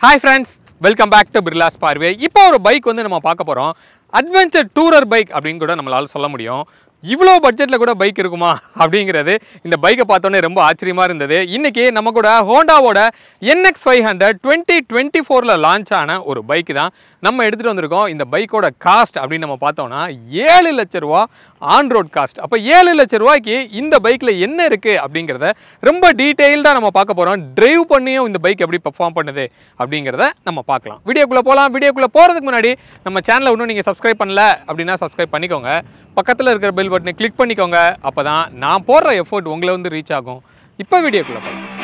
Hi friends, welcome back to Birla's Parve. இப்போ ஒரு bike வந்து நம்ம பார்க்க போறோம். அட்வென்ச்சர் டூரர் பைக் அப்படின்னு கூட நம்மளால சொல்ல முடியும். இவ்வளோ பட்ஜெட்ல கூட பைக் இருக்குமா அப்படிங்கிறது இந்த பைக்கை பார்த்தோன்னே ரொம்ப ஆச்சரியமா இருந்தது. இன்னைக்கு நம்ம கூட ஹோண்டாவோட NX500 2024ல லான்ச் ஆன ஒரு பைக் தான் நம்ம எடுத்துட்டு வந்திருக்கோம். இந்த பைக்கோட காஸ்ட் அப்படின்னு நம்ம பார்த்தோம்னா 7 லட்சம் ரூபா ஆன் ரோட் காஸ்ட். அப்போ 7 லட்சம் ரூபாய்க்கு இந்த பைக்கில் என்ன இருக்கு அப்படிங்கிறத ரொம்ப டீட்டெயில்டாக நம்ம பார்க்க போகிறோம். டிரைவ் பண்ணியும் இந்த பைக் எப்படி பெர்ஃபார்ம் பண்ணுது அப்படிங்கிறத நம்ம பார்க்கலாம். வீடியோக்குள்ளே போகலாம். வீடியோக்குள்ளே போகிறதுக்கு முன்னாடி நம்ம சேனலை இன்னும் நீங்கள் சப்ஸ்கிரைப் பண்ணல அப்படின்னா சப்ஸ்கிரைப் பண்ணிக்கோங்க. பக்கத்தில் இருக்கிற பெல் பட்டனை கிளிக் பண்ணிக்கோங்க. அப்போ தான் நான் போடுற எஃபோர்ட் உங்களை வந்து ரீச் ஆகும். இப்போ வீடியோக்குள்ளே போகலாம்.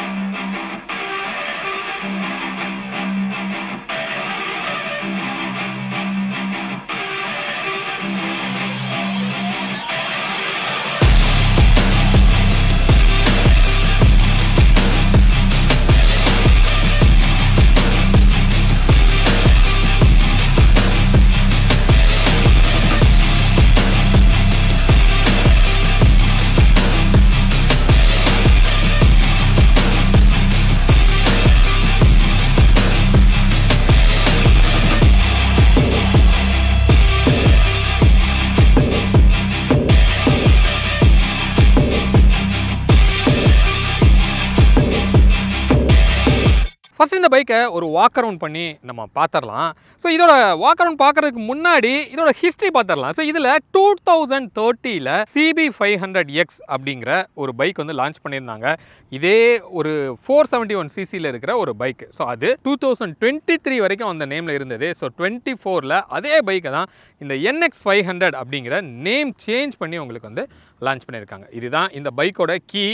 ஃபஸ்ட் இந்த பைக்கை ஒரு வாக் அரவுண்ட் பண்ணி நம்ம பார்த்துடலாம். ஸோ இதோட வாக் அரவுண்ட் பார்க்குறதுக்கு முன்னாடி இதோட ஹிஸ்ட்ரி பார்த்துடலாம். ஸோ இதில் 2030ல் CB500X அப்படிங்கிற ஒரு பைக் வந்து லான்ச் பண்ணியிருந்தாங்க. இதே ஒரு 471cc இருக்கிற ஒரு பைக். ஸோ அது 2023 வரைக்கும் அந்த நேமில் இருந்தது. ஸோ 24ல் அதே பைக்கை தான் இந்த NX500 அப்படிங்கிற நேம் சேஞ்ச் பண்ணி உங்களுக்கு வந்து லான்ச் பண்ணியிருக்காங்க. இதுதான் இந்த பைக்கோட கீ.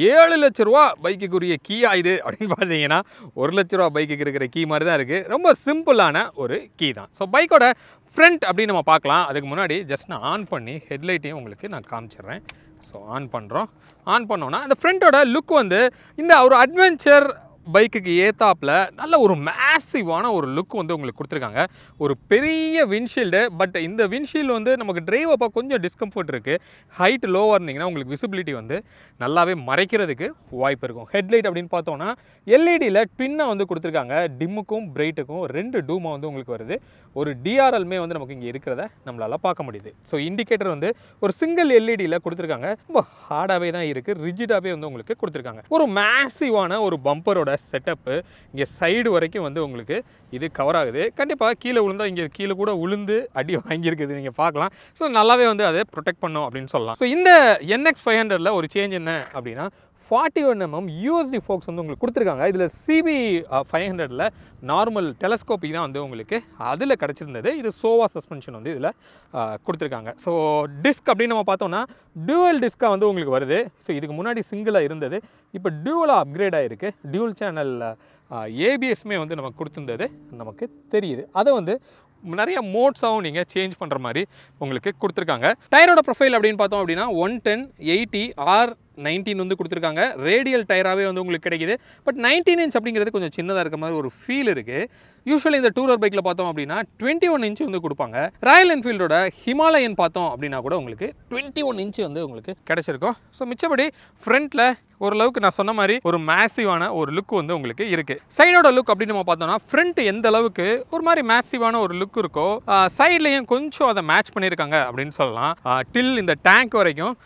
7 லட்ச ரூபா பைக்குக்குரிய கீயா இது அப்படின்னு பார்த்தீங்கன்னா 1 லட்ச ரூபா பைக்குக்கு இருக்கிற கீ மாதிரி தான் இருக்குது. ரொம்ப சிம்பிளான ஒரு கீ தான். ஸோ பைக்கோட ஃப்ரண்ட் அப்படின்னு நம்ம பார்க்கலாம். அதுக்கு முன்னாடி ஜஸ்ட் நான் ஆன் பண்ணி ஹெட்லைட்டையும் உங்களுக்கு நான் காமிச்சிடுறேன். ஸோ ஆன் பண்ணுறோம். ஆன் பண்ணோன்னா அந்த ஃப்ரண்ட்டோட லுக் வந்து இந்த ஒரு அட்வென்ச்சர் பைக்குக்கு ஏத்தாப்பில் நல்ல ஒரு மேசிவான ஒரு லுக் வந்து உங்களுக்கு கொடுத்துருக்காங்க. ஒரு பெரிய விண்ட்ஷீல்டு. பட் இந்த விண்ட்ஷீல்டு வந்து நமக்கு டிரைவ் அப்போ கொஞ்சம் டிஸ்கம்ஃபர்ட் இருக்குது. ஹைட் லோவாக இருந்தீங்கன்னா உங்களுக்கு விசிபிலிட்டி வந்து நல்லாவே மறைக்கிறதுக்கு வாய்ப்பு இருக்கும். ஹெட்லைட் அப்படின்னு பார்த்தோன்னா எல்இடியில் ட்வின்னாக வந்து கொடுத்துருக்காங்க. டிம்முக்கும் பிரைட்டுக்கும் 2 டூமாக வந்து உங்களுக்கு வருது. ஒரு டிஆர்எல்மே வந்து நமக்கு இங்கே இருக்கிறத நம்மளால் பார்க்க முடியுது. ஸோ இண்டிகேட்டர் வந்து ஒரு சிங்கிள் எல்இடியில் கொடுத்துருக்காங்க. ரொம்ப ஹார்டாகவே தான் இருக்குது. ரிஜிடாகவே வந்து உங்களுக்கு கொடுத்துருக்காங்க. ஒரு மேசிவான ஒரு பம்பரோட செட்டப்பு இங்கே சைடு வரைக்கும் வந்து உங்களுக்கு இது கவர் ஆகுது. கண்டிப்பாக கீழே விழுந்தால் இங்கே கீழே கூட விழுந்து அடி வாங்கியிருக்குது நீங்கள் பார்க்கலாம். ஸோ நல்லாவே வந்து அதை ப்ரொடெக்ட் பண்ணும் அப்படின்னு சொல்லலாம். ஸோ இந்த NX500ல் ஒரு சேஞ்ச் என்ன அப்படின்னா 41mm USD ஃபோக்ஸ் வந்து உங்களுக்கு கொடுத்துருக்காங்க. இதில் CB500ல் நார்மல் டெலஸ்கோப்பிக் தான் வந்து உங்களுக்கு அதில் கிடச்சிருந்தது. இது சோவா சஸ்பென்ஷன் வந்து இதில் கொடுத்துருக்காங்க. ஸோ டிஸ்க் அப்படின்னு நம்ம பார்த்தோம்னா டியூவல் டிஸ்காக வந்து உங்களுக்கு வருது. ஸோ இதுக்கு முன்னாடி சிங்கிளாக இருந்தது. இப்போ டியூவலாக அப்கிரேட் ஆகிருக்கு. டியூவல் சேனல் ABSமே வந்து நமக்கு கொடுத்துருந்தது நமக்கு தெரியுது. அதை வந்து நிறைய மோட்ஸாகவும் நீங்கள் சேஞ்ச் பண்ணுற மாதிரி உங்களுக்கு கொடுத்துருக்காங்க. டயரோட ப்ரொஃபைல் அப்படின்னு பார்த்தோம் அப்படின்னா 110, 80, R19 வந்து கொடுத்துருக்காங்க. ரேடியல் டயராகவே வந்து உங்களுக்கு கிடைக்கிது. பட் 19 இன்ச் அப்படிங்கிறது கொஞ்சம் சின்னதாக இருக்க மாதிரி ஒரு ஃபீல் இருக்குது. யூஸ்வலி இந்த டூரர் பைக்கில் பார்த்தோம் அப்படின்னா 21 இன்ச் வந்து கொடுப்பாங்க. ராயல் என்ஃபீல்டோட ஹிமாலயன் பார்த்தோம் அப்படின்னா கூட உங்களுக்கு 21 இன்ச் வந்து உங்களுக்கு கிடைச்சிருக்கும். ஸோ மிச்சபடி ஃப்ரண்ட்டில் ஓரளவுக்கு நான் சொன்ன மாதிரி ஒரு மேசிவான ஒரு லுக் வந்து உங்களுக்கு இருக்குது. சைடோட லுக் அப்படின்னு நம்ம பார்த்தோம்னா ஃப்ரண்ட் எந்த அளவுக்கு ஒரு மாதிரி மேசிவான ஒரு லுக் இருக்கோ சைட்லேயும் கொஞ்சம் அதை மேட்ச் பண்ணியிருக்காங்க அப்படின்னு சொல்லலாம். டில் இந்த டேங்க் வரைக்கும்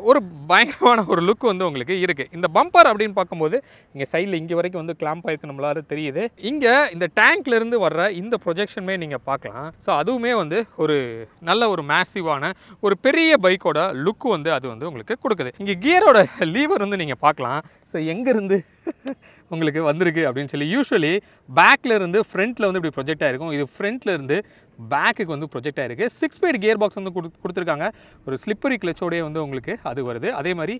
ஒரு பயங்கரமான ஒரு லுக் வந்து உங்களுக்கு இருக்குது. இந்த பம்பர் அப்படின்னு பார்க்கும்போது இங்கே சைடில் இங்கே வரைக்கும் வந்து கிளாம்ப் ஆயிருக்கு நம்மளால தெரியுது. இங்கே இந்த டேங்க்லேருந்து வர்ற இந்த ப்ரொஜெக்ஷனுமே நீங்கள் பார்க்கலாம். ஸோ அதுவுமே வந்து ஒரு நல்ல ஒரு மேசிவான ஒரு பெரிய பைக்கோட லுக்கு வந்து அது வந்து உங்களுக்கு கொடுக்குது. இங்கே கியரோட லீவர் வந்து நீங்கள் பார்க்கலாம். ஸோ எங்கேருந்து உங்களுக்கு வந்திருக்கு அப்படின்னு சொல்லி யூஸ்வலி பேக்கில் இருந்து ஃப்ரண்ட்டில் வந்து இப்படி ப்ரொஜெக்ட் ஆகிருக்கும். இது ஃப்ரண்ட்டில் இருந்து பேக்குக்கு வந்து ப்ரொஜெக்ட் ஆகிருக்கு. 6 ஸ்பீட் கியர் பாக்ஸ் வந்து கொடுத்துருக்காங்க. ஒரு ஸ்லிப்பரி கிளச்சோடய வந்து உங்களுக்கு அது வருது. அதே மாதிரி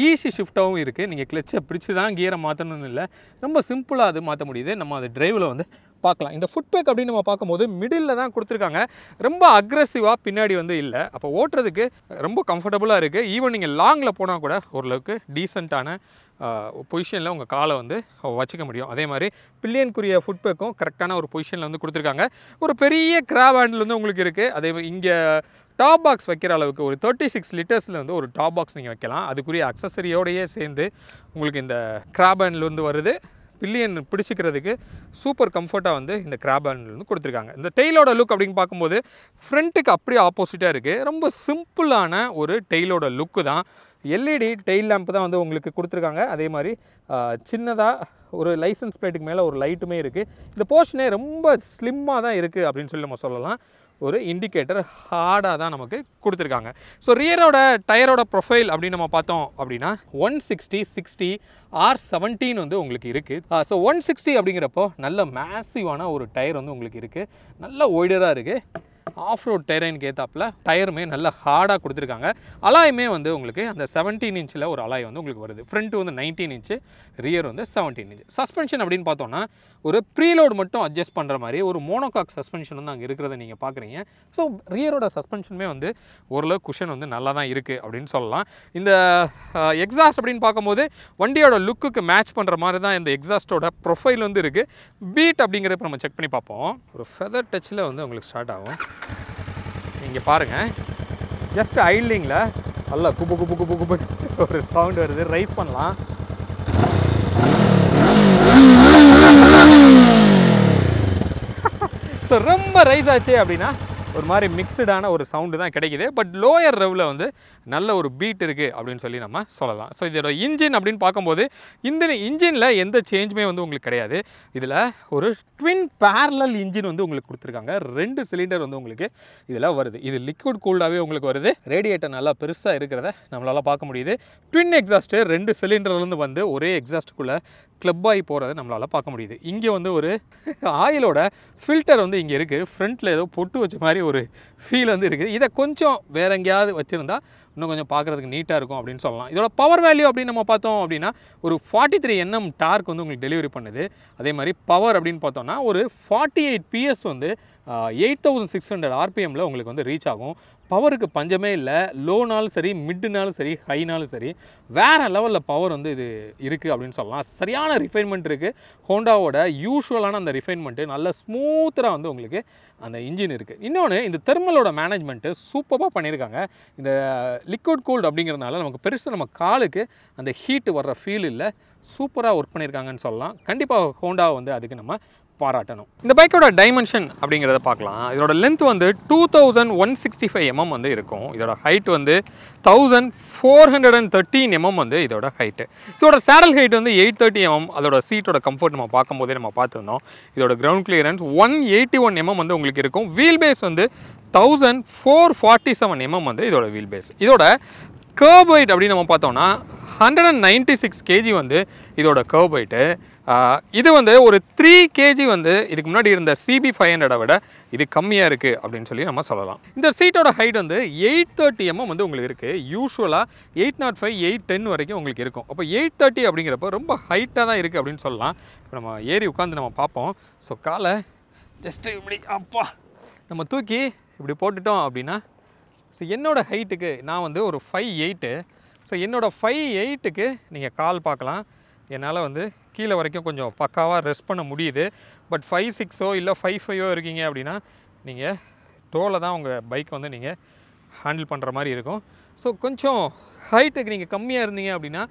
ஈஸி ஷிஃப்ட்டாகவும் இருக்குது. நீங்கள் கிளச்சை பிடிச்சி தான் கியரை மாற்றணும்னு இல்லை, ரொம்ப சிம்பிளாக அது மாற்ற முடியுது. நம்ம அது டிரைவில் வந்து பார்க்கலாம். இந்த ஃபுட் பேக் அப்படின்னு நம்ம பார்க்கும்போது மிடில் தான் கொடுத்துருக்காங்க. ரொம்ப அக்ரெசிவாக பின்னாடி வந்து இல்லை. அப்போ ஓட்டுறதுக்கு ரொம்ப கம்ஃபர்டபுளாக இருக்குது. ஈவன் நீங்கள் லாங்கில் போனால் கூட ஓரளவுக்கு டீசெண்டான பொசிஷனில் உங்கள் காலை வந்து வச்சுக்க முடியும். அதே மாதிரி பில்லியனுக்குரிய ஃபுட் பேக்கும் கரெக்டான ஒரு பொசிஷனில் வந்து கொடுத்துருக்காங்க. ஒரு பெரிய கிராப் ஹேண்டில் வந்து உங்களுக்கு இருக்குது. அதே இங்கே டாப் பாக்ஸ் வைக்கிற அளவுக்கு ஒரு 36 லிட்டர்ஸில் வந்து ஒரு டாப் பாக்ஸ் நீங்கள் வைக்கலாம். அதுக்குரிய அக்சசரியோடையே சேர்ந்து உங்களுக்கு இந்த கிராப் ஹேண்டில் வந்து வருது. பில்லியன் பிடிச்சிக்கிறதுக்கு சூப்பர் கம்ஃபர்ட்டாக வந்து இந்த கிராப் ஹேண்டில் வந்து கொடுத்துருக்காங்க. இந்த டெய்லோட லுக் அப்படின்னு பார்க்கும்போது ஃப்ரண்ட்டுக்கு அப்படியே ஆப்போசிட்டாக இருக்குது. ரொம்ப சிம்பிளான ஒரு டெய்லோட லுக்கு தான். எல்இடி டெயில் லேம்ப் தான் வந்து உங்களுக்கு கொடுத்துருக்காங்க. அதே மாதிரி சின்னதாக ஒரு லைசன்ஸ் பிளேட்டுக்கு மேலே ஒரு லைட்டுமே இருக்குது. இந்த போர்ஷனே ரொம்ப ஸ்லிம்மாக தான் இருக்குது அப்படின்னு சொல்லி நம்ம சொல்லலாம். ஒரு இண்டிகேட்டர் ஹார்டாக தான் நமக்கு கொடுத்துருக்காங்க. ஸோ ரியரோட டயரோட ப்ரொஃபைல் அப்படின்னு நம்ம பார்த்தோம் அப்படின்னா 160/60 R17 வந்து உங்களுக்கு இருக்குது. ஸோ 160 அப்படிங்கிறப்போ நல்ல மேசிவான ஒரு டயர் வந்து உங்களுக்கு இருக்குது. நல்ல ஒய்டராக இருக்குது. ஆஃப் ரோட் டெரைனுக்கு ஏற்றாப்பில் டயருமே நல்ல ஹார்டாக கொடுத்துருக்காங்க. அலாயுமே வந்து உங்களுக்கு அந்த 17 இன்ச்சில் ஒரு அலாய் வந்து உங்களுக்கு வருது. ஃப்ரண்ட்டு வந்து 19 இன்ச்சு, ரியர் வந்து 17 இன்ச்சு. சஸ்பென்ஷன் அப்படின்னு பார்த்தோன்னா ஒரு ப்ரீலோட் மட்டும் அட்ஜஸ்ட் பண்ணுற மாதிரி ஒரு மோனோகாக் சஸ்பென்ஷன் வந்து அங்கே இருக்கிறத நீங்கள் பார்க்குறீங்க. ஸோ ரியரோட சஸ்பென்ஷனுமே வந்து ஓரளவு குஷன் வந்து நல்லா தான் இருக்குது அப்படின்னு சொல்லலாம். இந்த எக்ஸாஸ்ட் அப்படின்னு பார்க்கும்போது வண்டியோட லுக்குக்கு மேட்ச் பண்ணுற மாதிரி தான் இந்த எக்ஸாஸ்ட்டோட ப்ரொஃபைல் வந்து இருக்குது. பீட் அப்படிங்கிறத நம்ம செக் பண்ணி பார்ப்போம். ஒரு ஃபெதர் டச்சில் வந்து உங்களுக்கு ஸ்டார்ட் ஆகும். இங்கே பாருங்கள், ஜஸ்ட் ஐட்லிங்கில் நல்லா குப்பு குப்பு குப்பு குப்பு ஒரு சவுண்ட் வருது. ரைஸ் பண்ணலாம். ஸோ ரொம்ப ரைஸ் ஆச்சு அப்படின்னா ஒரு மாதிரி மிக்சடான ஒரு சவுண்டு தான் கிடைக்குது. பட் லோயர் ரெவில் வந்து நல்ல ஒரு பீட் இருக்குது அப்படின்னு சொல்லி நம்ம சொல்லலாம். ஸோ இதோட இன்ஜின் அப்படின்னு பார்க்கும்போது இந்த இன்ஜினில் எந்த சேஞ்சுமே வந்து உங்களுக்கு கிடையாது. இதில் ஒரு ட்வின் பேரலல் இன்ஜின் வந்து உங்களுக்கு கொடுத்துருக்காங்க. 2 சிலிண்டர் வந்து உங்களுக்கு இதில் வருது. இது லிக்விட் கூல்டாகவே உங்களுக்கு வருது. ரேடியேட்டர் நல்லா பெருசாக இருக்கிறத நம்மளால் பார்க்க முடியுது. ட்வின் எக்ஸாஸ்ட்டு 2 சிலிண்டர்லேருந்து வந்து ஒரே எக்ஸாஸ்ட்டுக்குள்ளே கிளப் ஆகி போகிறத நம்மளால் பார்க்க முடியுது. இங்கே வந்து ஒரு ஆயிலோட ஃபில்டர் வந்து இங்கே இருக்குது. ஃப்ரண்ட்டில் ஏதோ பொட்டு வச்ச மாதிரி ஒரு ஃபீல் வந்து இருக்குது. இதை கொஞ்சம் வேற எங்கேயாவது வச்சுருந்தா இன்னும் கொஞ்சம் பார்க்குறதுக்கு நீட்டாக இருக்கும் அப்படின்னு சொல்லலாம். இதோட பவர் வேல்யூ அப்படின்னு நம்ம பார்த்தோம் அப்படின்னா ஒரு 43 Nm டார்க் வந்து உங்களுக்கு டெலிவரி பண்ணுது. அதே மாதிரி பவர் அப்படின்னு பார்த்தோம்னா ஒரு 48 PS வந்து 8600 RPMல உங்களுக்கு வந்து ரீச் ஆகும். பவருக்கு பஞ்சமே இல்லை. லோனாலும் சரி, மிட்னாலும் சரி, ஹைனாலும் சரி, வேறு லெவலில் பவர் வந்து இது இருக்குது அப்படின்னு சொல்லலாம். சரியான ரிஃபைன்மெண்ட் இருக்குது. ஹோண்டாவோட யூஷுவலான அந்த ரிஃபைன்மெண்ட்டு நல்ல ஸ்மூத்தராக வந்து உங்களுக்கு அந்த இன்ஜின் இருக்குது. இன்னொன்று, இந்த தெர்மலோட மேனேஜ்மெண்ட்டு சூப்பராக பண்ணியிருக்காங்க. இந்த லிக்விட் கூல்டு அப்படிங்கிறதுனால நமக்கு பெருசாக நம்ம காலுக்கு அந்த ஹீட்டு வர்ற ஃபீல் இல்லை. சூப்பராக ஒர்க் பண்ணியிருக்காங்கன்னு சொல்லலாம். கண்டிப்பாக ஹோண்டா வந்து அதுக்கு நம்ம பாராட்டணும். இந்த பைக்கோட டைமென்ஷன் அப்படிங்கிறத பார்க்கலாம். இதோட லென்த் வந்து 2165 mm வந்து இருக்கும். இதோட ஹைட் வந்து 1413 mm வந்து இதோட ஹைட்டு. இதோட சேடல் ஹைட் வந்து 830 mm. அதோட சீட்டோட கம்ஃபர்ட் நம்ம பார்க்கும்போதே நம்ம பார்த்துருந்தோம். இதோட கிரவுண்ட் கிளியரன்ஸ் 181 mm வந்து உங்களுக்கு இருக்கும். வீல் பேஸ் வந்து 1447 mm வந்து இதோட வீல் பேஸ். இதோட கர்வ் வெயிட் அப்படின்னு நம்ம பார்த்தோம்னா 196 kg வந்து இதோட கர்வ் வெயிட்டு. இது வந்து ஒரு 3 kg வந்து இதுக்கு முன்னாடி இருந்த CB500 விட இது கம்மியாக இருக்குது அப்படின்னு சொல்லி நம்ம சொல்லலாம். இந்த சீட்டோட ஹைட் வந்து 830 mm வந்து உங்களுக்கு இருக்குது. யூஸ்வலாக 805, 810 வரைக்கும் உங்களுக்கு இருக்கும். அப்போ 830 அப்படிங்கிறப்போ ரொம்ப ஹைட்டாக தான் இருக்குது அப்படின்னு சொல்லலாம். இப்போ நம்ம ஏறி உட்காந்து நம்ம பார்ப்போம். ஸோ காலை ஜஸ்ட்டு இப்படி அப்பா நம்ம தூக்கி இப்படி போட்டுட்டோம் அப்படின்னா, ஸோ என்னோடய ஹைட்டுக்கு நான் வந்து ஒரு 5'8". ஸோ என்னோடய 5'8க்கு நீங்கள் கால் பார்க்கலாம். என்னால் வந்து கீழே வரைக்கும் கொஞ்சம் பக்காவாக ரெஸ்ட் பண்ண முடியுது. பட் 5'6" இல்லை 5'5" இருக்கீங்க அப்படின்னா நீங்கள் டோவில் தான் உங்கள் பைக்கை வந்து நீங்கள் ஹேண்டில் பண்ணுற மாதிரி இருக்கும். ஸோ கொஞ்சம் ஹைட்டுக்கு நீங்கள் கம்மியாக இருந்தீங்க அப்படின்னா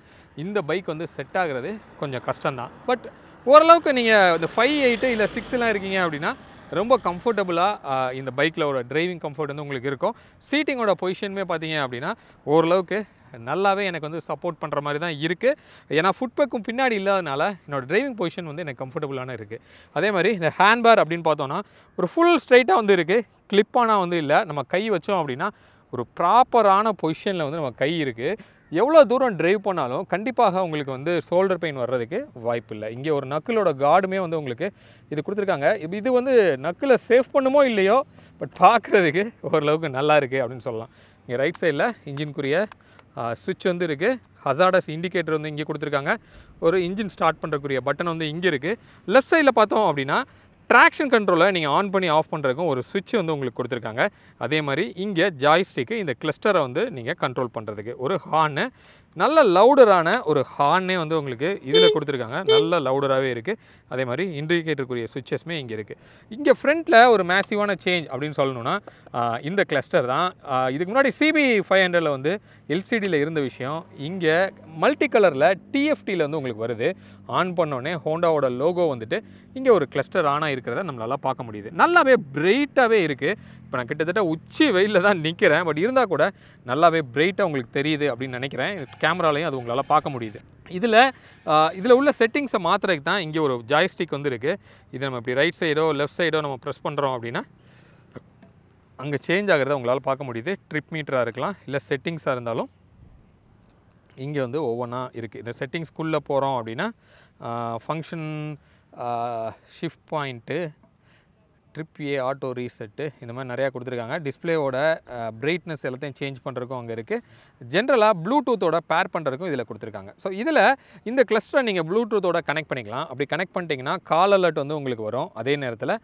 இந்த பைக் வந்து செட் ஆகிறது கொஞ்சம் கஷ்டம்தான். பட் ஓரளவுக்கு நீங்கள் இந்த 5'8" இல்லை 6'லாம் இருக்கீங்க அப்படின்னா ரொம்ப கம்ஃபர்டபுளாக இந்த பைக்கில் ஒரு டிரைவிங் கம்ஃபர்ட் வந்து உங்களுக்கு இருக்கும். சீட்டிங்கோட பொசிஷனுமே பார்த்தீங்க அப்படின்னா ஓரளவுக்கு நல்லாவே எனக்கு வந்து சப்போர்ட் பண்ணுற மாதிரி தான் இருக்குது. ஏன்னா ஃபுட்பேக்கும் பின்னாடி இல்லாதனால என்னோடய டிரைவிங் பொசிஷன் வந்து எனக்கு கம்ஃபர்டபுளான இருக்குது. அதே மாதிரி இந்த ஹேண்ட்பார் அப்படின்னு பார்த்தோன்னா ஒரு ஃபுல் ஸ்ட்ரைட்டாக வந்து இருக்குது. கிளிப்பானா வந்து இல்லை. நம்ம கை வச்சோம் அப்படின்னா ஒரு ப்ராப்பரான பொசிஷனில் வந்து நம்ம கை இருக்குது. எவ்வளோ தூரம் டிரைவ் பண்ணாலும் கண்டிப்பாக உங்களுக்கு வந்து ஷோல்டர் பெயின் வர்றதுக்கு வாய்ப்பு இல்லை. இங்கே ஒரு நக்கிலோட கார்டுமே வந்து உங்களுக்கு இது கொடுத்துருக்காங்க. இது வந்து நக்கில் சேஃப் பண்ணுமோ இல்லையோ, பட் பார்க்குறதுக்கு ஓரளவுக்கு நல்லா இருக்குது அப்படின்னு சொல்லலாம். இங்கே ரைட் சைடில் இன்ஜின்குரிய ஸ்விட்ச் வந்து இருக்குது. ஹசார்டஸ் இண்டிகேட்டர் வந்து இங்கே கொடுத்துருக்காங்க. ஒரு இன்ஜின் ஸ்டார்ட் பண்ணுறக்குரிய பட்டன் வந்து இங்கே இருக்குது. லெஃப்ட் சைடில் பார்த்தோம் அப்படின்னா ட்ராக்ஷன் கண்ட்ரோலை நீங்கள் ஆன் பண்ணி ஆஃப் பண்ணுறதுக்கும் ஒரு ஸ்விட்ச் வந்து உங்களுக்கு கொடுத்துருக்காங்க. அதே மாதிரி இங்கே ஜாய்ஸ்டிக்கு இந்த கிளஸ்டரை வந்து நீங்கள் கண்ட்ரோல் பண்ணுறதுக்கு ஒரு ஹார்னு. நல்ல லவுடரான ஒரு ஹார்னே வந்து உங்களுக்கு இதில் கொடுத்துருக்காங்க. நல்ல லவுடராகவே இருக்குது. அதே மாதிரி இண்டிகேட்டருக்குரிய சுவிட்சஸ்மே இங்கே இருக்குது. இங்கே ஃப்ரண்ட்டில் ஒரு மேசிவான சேஞ்ச் அப்படின்னு சொல்லணும்னா இந்த கிளஸ்டர் தான். இதுக்கு முன்னாடி CB500ல் வந்து எல்சிடியில் இருந்த விஷயம் இங்கே மல்டி கலரில் டிஎஃப்டியில் வந்து உங்களுக்கு வருது. ஆன் பண்ணோடனே ஹோண்டாவோட லோகோ வந்துட்டு இங்கே ஒரு கிளஸ்டர் ஆனாக இருக்கிறத நம்மளால் பார்க்க முடியுது. நல்லாவே பிரைட்டாகவே இருக்குது. இப்போ நான் கிட்டத்தட்ட உச்சி வெயிலில் தான் நிற்கிறேன். பட் இருந்தால் கூட நல்லாவே பிரைட்டாக உங்களுக்கு தெரியுது அப்படின்னு நினைக்கிறேன். கேமராலையும் அது உங்களால் பார்க்க முடியுது. இதில் உள்ள செட்டிங்ஸை மாற்றுறதுக்கு தான் இங்கே ஒரு ஜாய்ஸ்டிக் வந்து இருக்குது. இதை நம்ம இப்படி ரைட் சைடோ லெஃப்ட் சைடோ நம்ம ப்ரெஸ் பண்ணுறோம் அப்படின்னா அங்கே சேஞ்ச் ஆகிறத உங்களால் பார்க்க முடியுது. ட்ரிப் மீட்டராக இருக்கலாம், இல்லை செட்டிங்ஸாக இருந்தாலும் இங்கே வந்து ஒவ்வொன்றா இருக்குது. இந்த செட்டிங்ஸ்குள்ளே போகிறோம் அப்படின்னா ஃபங்க்ஷன், ஷிஃப்ட் பாயிண்ட்டு, ட்ரிப் ஏ, ஆட்டோ ரீசெட்டு, இந்த மாதிரி நிறையா கொடுத்துருக்காங்க. டிஸ்பிளேவோட பிரைட்னஸ் எல்லாத்தையும் சேஞ்ச் பண்ணுறதுக்கும் அங்கே இருக்குது. ஜென்ரலாக ப்ளூடூத்தோட பேர் பண்ணுறதுக்கும் இதில் கொடுத்துருக்காங்க. ஸோ இதில் இந்த கிளஸ்டரை நீங்கள் ப்ளூடூத்தோட கனெக்ட் பண்ணிக்கலாம். அப்படி கனெக்ட் பண்ணிட்டீங்கன்னா கால் அலர்ட் வந்து உங்களுக்கு வரும். அதே நேரத்தில்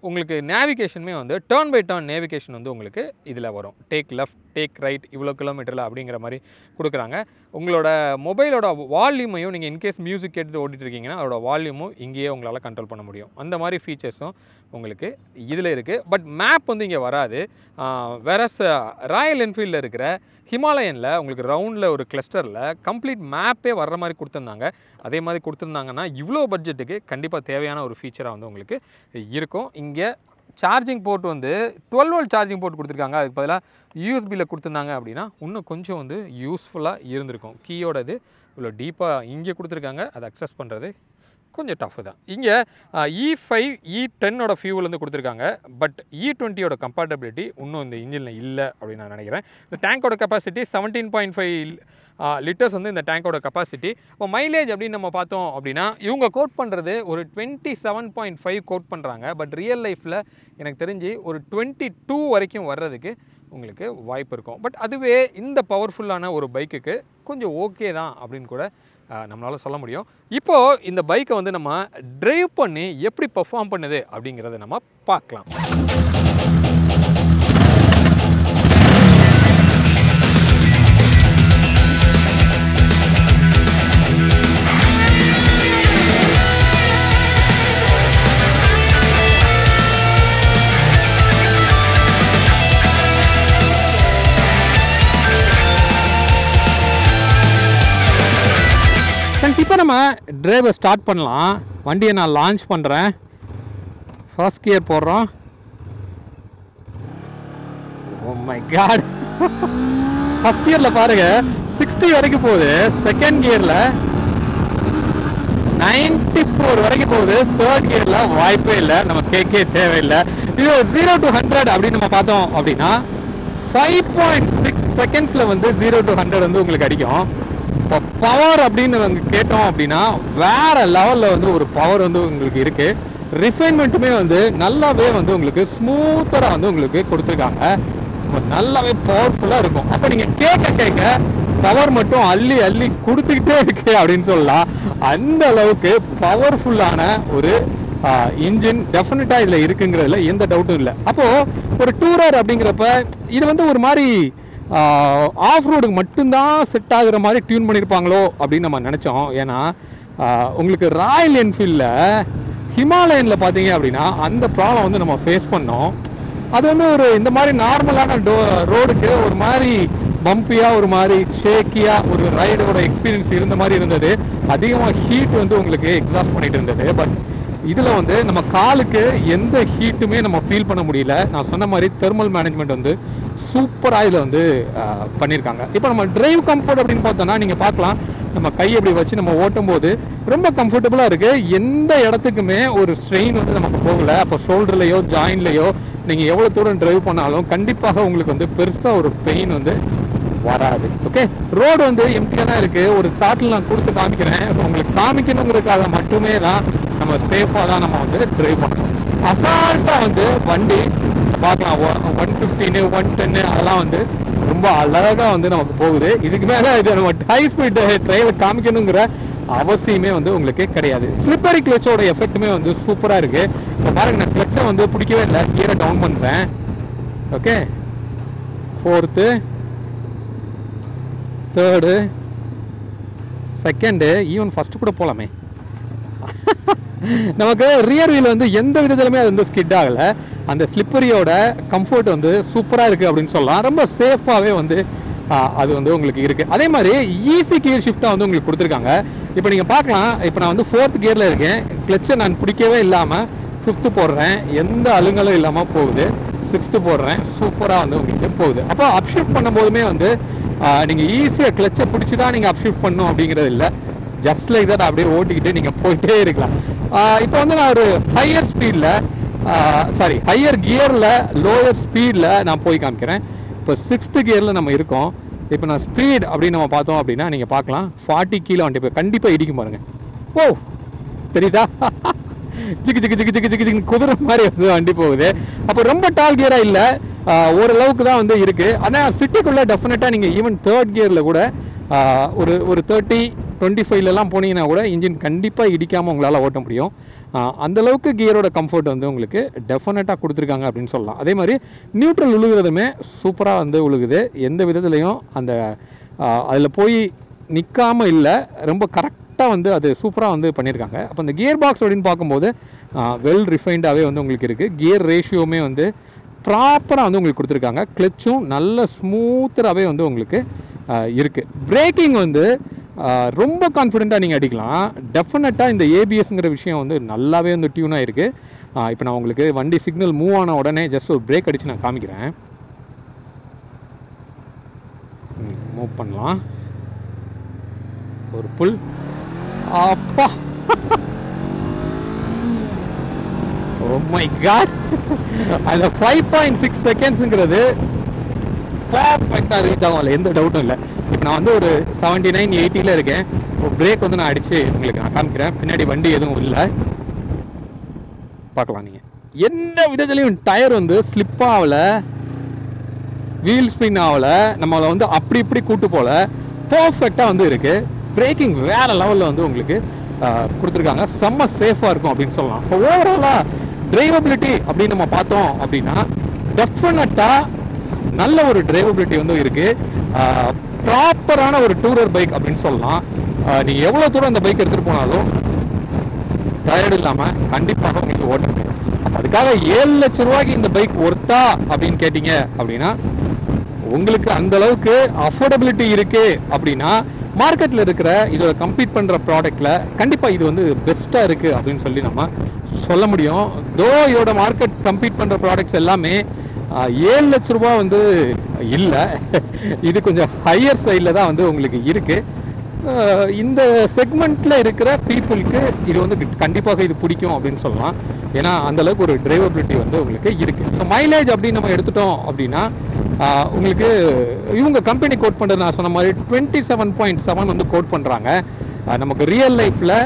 உங்களுக்கு நேவிகேஷனுமே வந்து டர்ன் பை டர்ன் நேவிகேஷன் வந்து உங்களுக்கு இதில் வரும். டேக் லெஃப்ட், டேக் ரைட், இவ்வளோ கிலோமீட்டரில் அப்படிங்கிற மாதிரி கொடுக்குறாங்க. உங்களோட மொபைலோட வால்யூமையும் நீங்கள் இன்கேஸ் மியூசிக் கேட்டுட்டு ஓடிட்டு இருக்கீங்கன்னா அதோட வால்யூமும் இங்கேயே உங்களால் கண்ட்ரோல் பண்ண முடியும். அந்த மாதிரி ஃபீச்சர்ஸும் உங்களுக்கு இதில் இருக்குது. பட் மேப் வந்து இங்கே வராது. வேறஸ் ராயல் என்ஃபீல்டில் இருக்கிற ஹிமாலயனில் உங்களுக்கு ரவுண்டில் ஒரு கிளஸ்டரில் கம்ப்ளீட் மேப்பே வர்ற மாதிரி கொடுத்துருந்தாங்க. அதே மாதிரி கொடுத்துருந்தாங்கன்னா இவ்வளோ பட்ஜெட்டுக்கு கண்டிப்பாக தேவையான ஒரு ஃபீச்சராக வந்து உங்களுக்கு இருக்கும். இங்கே சார்ஜிங் போர்ட் வந்து 12 வோல்ட் சார்ஜிங் போர்ட் கொடுத்துருக்காங்க. அதுக்கு பதிலாக யூஎஸ்பியில் கொடுத்துருந்தாங்க அப்படின்னா இன்னும் கொஞ்சம் வந்து யூஸ்ஃபுல்லாக இருந்திருக்கும். கீயோட இது இவ்வளோ டீப்பாக இங்கே கொடுத்துருக்காங்க. அதை அக்சஸ் பண்ணுறது கொஞ்சம் டஃப் தான். இங்கே E5 E10ஓட ஃபியூவல் வந்து கொடுத்துருக்காங்க. பட் E20ஓட கம்பேட்டபிலிட்டி இன்னும் இந்த இன்ஜினில் இல்லை அப்படின்னு நான் நினைக்கிறேன். இந்த டேங்கோட கெப்பாசிட்டி 17.5 லிட்டர்ஸ் வந்து இந்த டேங்கோட கெப்பாசிட்டி. இப்போ மைலேஜ் அப்படின்னு நம்ம பார்த்தோம் அப்படின்னா இவங்க கோட் பண்ணுறது ஒரு 27.5 கோட் பண்ணுறாங்க. பட் ரியல் லைஃப்பில் எனக்கு தெரிஞ்சு ஒரு 22 வரைக்கும் வர்றதுக்கு உங்களுக்கு வாய்ப்பு இருக்கும். பட் அதுவே இந்த பவர்ஃபுல்லான ஒரு பைக்குக்கு கொஞ்சம் ஓகே தான் அப்படின்னு கூட நம்மளால் சொல்ல முடியும். இப்போது இந்த பைக்கை வந்து நம்ம டிரைவ் பண்ணி எப்படி பெர்ஃபார்ம் பண்ணுது அப்படிங்கிறத நம்ம பார்க்கலாம். இப்போ நம்ம டிரைவை ஸ்டார்ட் பண்ணலாம். வண்டியை நான் லான்ச் பண்ணுறேன். ஃபர்ஸ்ட் கியர் போடுறோம். ஓ மை காட், ஃபர்ஸ்ட் கியரில் பாருங்கள் 60 வரைக்கும் போகுது. செகண்ட் கியரில் 94 வரைக்கும் போகுது. தேர்ட் கியரில் வாய்ப்பே இல்லை, நம்ம கேட்கே தேவையில்லை. இது 0 to 100 அப்படின்னு நம்ம பார்த்தோம் அப்படின்னா 5.6 செகண்ட்ஸில் வந்து 0 to 100 வந்து உங்களுக்கு அடிக்கும். இப்போ பவர் அப்படின்னு நாங்கள் கேட்டோம் அப்படின்னா வேறு லெவலில் வந்து ஒரு பவர் வந்து உங்களுக்கு இருக்குது. ரிஃபைன்மெண்ட்டுமே வந்து நல்லாவே வந்து உங்களுக்கு ஸ்மூத்தராக வந்து உங்களுக்கு கொடுத்துருக்காங்க. நல்லாவே பவர்ஃபுல்லாக இருக்கும். அப்போ நீங்கள் கேட்க பவர் மட்டும் அள்ளி அள்ளி கொடுத்துக்கிட்டே இருக்கு அப்படின்னு சொல்லலாம். அந்த அளவுக்கு பவர்ஃபுல்லான ஒரு இன்ஜின் டெஃபினட்டாக இதில் இருக்குங்கிறதுல எந்த டவுட்டும் இல்லை. அப்போது ஒரு டூரர் அப்படிங்கிறப்ப இது வந்து ஒரு மாதிரி ஆஃப் ரோடுக்கு மட்டும்தான் செட் ஆகுற மாதிரி டியூன் பண்ணியிருப்பாங்களோ அப்படின்னு நம்ம நினச்சோம். ஏன்னா உங்களுக்கு ராயல் என்ஃபீல்டில் ஹிமாலயனில் பார்த்தீங்க அப்படின்னா அந்த ப்ராப்ளம் வந்து நம்ம ஃபேஸ் பண்ணோம். அது வந்து ஒரு இந்த மாதிரி நார்மலான ரோடுக்கு ஒரு மாதிரி பம்பியாக ஒரு மாதிரி ஷேக்கியாக ஒரு ரைடோட எக்ஸ்பீரியன்ஸ் இருந்த மாதிரி இருந்தது. அதிகமாக ஹீட் வந்து உங்களுக்கு எக்ஸாஸ்ட் பண்ணிட்டு இருந்தது. பட் இதில் வந்து நம்ம காலுக்கு எந்த ஹீட்டுமே நம்ம ஃபீல் பண்ண முடியல. நான் சொன்ன மாதிரி தெர்மல் மேனேஜ்மெண்ட் வந்து சூப்பராக இதில் வந்து பண்ணியிருக்காங்க. இப்போ நம்ம டிரைவ் கம்ஃபர்ட் அப்படின்னு பார்த்தோன்னா நீங்கள் பார்க்கலாம், நம்ம கை அப்படி வச்சு நம்ம ஓட்டும் போது ரொம்ப கம்ஃபர்டபுளாக இருக்குது. எந்த இடத்துக்குமே ஒரு ஸ்ட்ரெயின் வந்து நமக்கு போகலை. அப்போ ஷோல்டர்லையோ ஜாயின்லையோ நீங்கள் எவ்வளோ தூரம் டிரைவ் பண்ணாலும் கண்டிப்பாக உங்களுக்கு வந்து பெருசாக ஒரு பெயின் வந்து வராது. ஓகே, ரோடு வந்து எம்டியாக தான் இருக்குது. ஒரு தாட்டில் நான் கொடுத்து காமிக்கிறேன். உங்களுக்கு காமிக்கணுங்கிறதுக்காக மட்டுமே தான் நம்ம சேஃபாக தான் நம்ம வந்து டிரைவ் பண்ணணும். அசால்ட்டாக வந்து வண்டி பார்க்கலாம் 115 110 அதெல்லாம் வந்து ரொம்ப அழகாக வந்து நமக்கு போகுது. இதுக்கு மேலே இது நம்ம ஹை ஸ்பீட் டிரைவில் காமிக்கணுங்கிற அவசியமே வந்து உங்களுக்கு கிடையாது. ஸ்லிப்பரி கிளச்சோட எஃபெக்ட்டுமே வந்து சூப்பராக இருக்குது. இப்போ பாருங்க, நான் கிளச்சை வந்து பிடிக்கவே இல்லை, கியரை டவுன் பண்ணுறேன். Okay, 4th third, second, even first கூட போகலாமே. நமக்கு ரியர் வீல் வந்து எந்த விதத்துலையுமே அது வந்து ஸ்கிட் ஆகலை. அந்த ஸ்லிப்பரியோட கம்ஃபர்ட் வந்து சூப்பராக இருக்குது அப்படின்னு சொல்லலாம். ரொம்ப சேஃபாகவே வந்து அது வந்து உங்களுக்கு இருக்குது. அதே மாதிரி ஈஸி கியர் ஷிஃப்டாக வந்து உங்களுக்கு கொடுத்துருக்காங்க. இப்போ நீங்கள் பார்க்கலாம், இப்போ நான் வந்து 4th கியரில் இருக்கேன். கிளச்சை நான் பிடிக்கவே இல்லாமல் 5th போடுறேன், எந்த அலுங்கலும் இல்லாமல் போகுது. 6th போடுறேன், சூப்பராக வந்து உங்களுக்கு போகுது. அப்போ அப்ஷிஃப்ட் பண்ணும்போதுமே வந்து நீங்கள் ஈஸியாக கிளச்சை பிடிச்சி தான் நீங்கள் அப்ஷிஃப்ட் பண்ணணும் அப்படிங்கிறது இல்லை. ஜஸ்ட் லைக் தட் அப்படியே ஓட்டிக்கிட்டு நீங்கள் போயிட்டே இருக்கலாம். இப்போ வந்து நான் ஒரு ஹையர் ஸ்பீடில் ஹையர் கியரில் லோயர் ஸ்பீடில் நான் போய் காமிக்கிறேன். இப்போ 6th கியரில் நம்ம இருக்கோம். இப்போ நான் ஸ்பீட் அப்படின்னு நம்ம பார்த்தோம் அப்படின்னா நீங்கள் பார்க்கலாம் 40 கீழே வந்துட்டு போய் கண்டிப்பாக இடிக்கும் பாருங்க. ஓ தெரியுதா, ஜிக்கு ஜிக்கு ஜிக்கு ஜிக்கு ஜிக்கு குதிரை மாதிரி வந்து வண்டி போகுது. அப்போ ரொம்ப டால் கியராக இல்லை, ஓரளவுக்கு தான் வந்து இருக்குது. ஆனால் சிட்டிக்குள்ளே டெஃபினட்டாக நீங்கள் ஈவன் 3rd கியரில் கூட ஒரு 30-25லலாம் போனீங்கன்னா கூட இன்ஜின் கண்டிப்பாக இடிக்காமல் உங்களால் ஓட்ட முடியும். அந்தளவுக்கு கியரோட கம்ஃபர்ட் வந்து உங்களுக்கு டெஃபினட்டாக கொடுத்துருக்காங்க அப்படின்னு சொல்லலாம். அதே மாதிரி நியூட்ரல் உழுகிறதுமே சூப்பராக வந்து உழுகுது. எந்த விதத்துலையும் அந்த அதில் போய் நிற்காமல் இல்லை, ரொம்ப கரெக்டாக வந்து அது சூப்பராக வந்து பண்ணியிருக்காங்க. அப்போ இந்த கியர் பாக்ஸ் அப்படின்னு பார்க்கும்போது வெல் ரிஃபைண்டாகவே வந்து உங்களுக்கு இருக்குது. கியர் ரேஷியோவுமே வந்து ப்ராப்பராக வந்து உங்களுக்கு கொடுத்துருக்காங்க. கிளச்சும் நல்ல ஸ்மூத்தராகவே வந்து உங்களுக்கு இருக்குது. பிரேக்கிங் வந்து ரொம்ப கான்ஃபிடெண்ட்டாக நீங்கள் அடிக்கலாம். டெஃபினட்டாக இந்த ஏபிஎஸ்ங்கிற விஷயம் வந்து நல்லாவே வந்து டியூனாக இருக்குது. இப்போ நான் உங்களுக்கு வண்டி சிக்னல் மூவ் ஆன உடனே ஜஸ்ட் ஒரு பிரேக் அடித்து நான் காமிக்கிறேன். மூவ் பண்ணலாம், ஒரு புல். அப்பா, ஓ மை காட், அந்த 5.6 செகண்ட்ஸுங்கிறது பர்ஃபெக்டாக ரீச் ஆகும், அதில் எந்த டவுட்டும் இல்லை. இப்போ நான் வந்து ஒரு 79-80 இருக்கேன். பிரேக் வந்து நான் அடித்து உங்களுக்கு நான் காமிக்கிறேன். பின்னாடி வண்டி எதுவும் இல்லை, பார்க்கலாம். நீங்கள் எந்த விதத்துலையும் டயர் வந்து ஸ்லிப் ஆகலை, வீல் ஸ்பின் ஆகலை, நம்மளை வந்து அப்படி இப்படி கூட்டு போல பர்ஃபெக்டாக வந்து இருக்குது. பிரேக்கிங் வேறு லெவலில் வந்து உங்களுக்கு கொடுத்துருக்காங்க. செம்ம சேஃபாக இருக்கும் அப்படின்னு சொல்லலாம். இப்போ ஓவராலாக டிரைவபிலிட்டி அப்படின்னு நம்ம பார்த்தோம் அப்படின்னா டெஃபினட்டாக நல்ல ஒரு டிரைவபிலிட்டி வந்து இருக்குது. ப்ராப்பரான ஒரு டூரர் பைக் அப்படின்னு சொல்லலாம். நீங்கள் எவ்வளோ தூரம் இந்த பைக் எடுத்துகிட்டு போனாலும் டயர்டு இல்லாமல் கண்டிப்பாக உங்களுக்கு ஓட்ட முடியும். அதுக்காக 7 லட்ச ரூபாய்க்கு இந்த பைக் ஒர்த்தா அப்படின்னு கேட்டிங்க அப்படின்னா உங்களுக்கு அந்தளவுக்கு அஃபோர்டபிலிட்டி இருக்குது அப்படின்னா மார்க்கெட்டில் இருக்கிற இதோட கம்பீட் பண்ணுற ப்ராடக்டில் கண்டிப்பாக இது வந்து பெஸ்ட்டாக இருக்குது அப்படின்னு சொல்லி நம்ம சொல்ல முடியும். தோ இதோட மார்க்கெட் கம்பீட் பண்ணுற ப்ராடக்ட்ஸ் எல்லாமே 7 லட்ச ரூபா வந்து இல்லை, இது கொஞ்சம் ஹையர் சைடில் தான் வந்து உங்களுக்கு இருக்குது. இந்த செக்மெண்ட்டில் இருக்கிற பீப்புளுக்கு இது வந்து கண்டிப்பாக இது பிடிக்கும் அப்படின்னு சொல்லலாம். ஏன்னா அந்தளவுக்கு ஒரு டிரைவபிலிட்டி வந்து உங்களுக்கு இருக்குது. ஸோ மைலேஜ் அப்படின்னு நம்ம எடுத்துட்டோம் அப்படின்னா உங்களுக்கு இவங்க கம்பெனி கோட் பண்ணுறது நான் சொன்ன மாதிரி 27.7 வந்து கோட் பண்ணுறாங்க. நமக்கு ரியல் லைஃப்பில்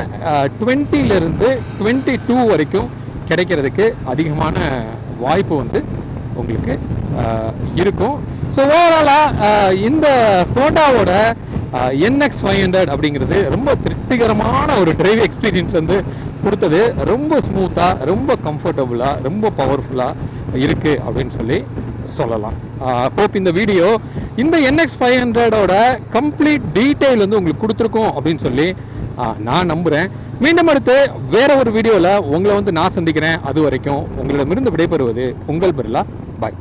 20லேருந்து 22 வரைக்கும் கிடைக்கிறதுக்கு அதிகமான வாய்ப்பு வந்து உங்களுக்கு இருக்கும். ஸோ ஓவராலாக இந்த ஹோண்டாவோட NX500 அப்படிங்கிறது ரொம்ப திருப்திகரமான ஒரு டிரைவ் எக்ஸ்பீரியன்ஸ் வந்து கொடுத்தது. ரொம்ப ஸ்மூத்தாக, ரொம்ப கம்ஃபர்டபுளாக, ரொம்ப பவர்ஃபுல்லாக இருக்குது அப்படின்னு சொல்லி சொல்லலாம். ஹோப் இந்த வீடியோ இந்த NX500ஓட கம்ப்ளீட் டீட்டெயில் வந்து உங்களுக்கு கொடுத்துருக்கோம் அப்படின்னு சொல்லி நான் நம்புகிறேன். மீண்டும் அடுத்து வேற ஒரு வீடியோவில் உங்களை வந்து நான் சந்திக்கிறேன். அது வரைக்கும் உங்களிடமிருந்து விடைபெறுவது உங்கள் பிர்லா. பாய்.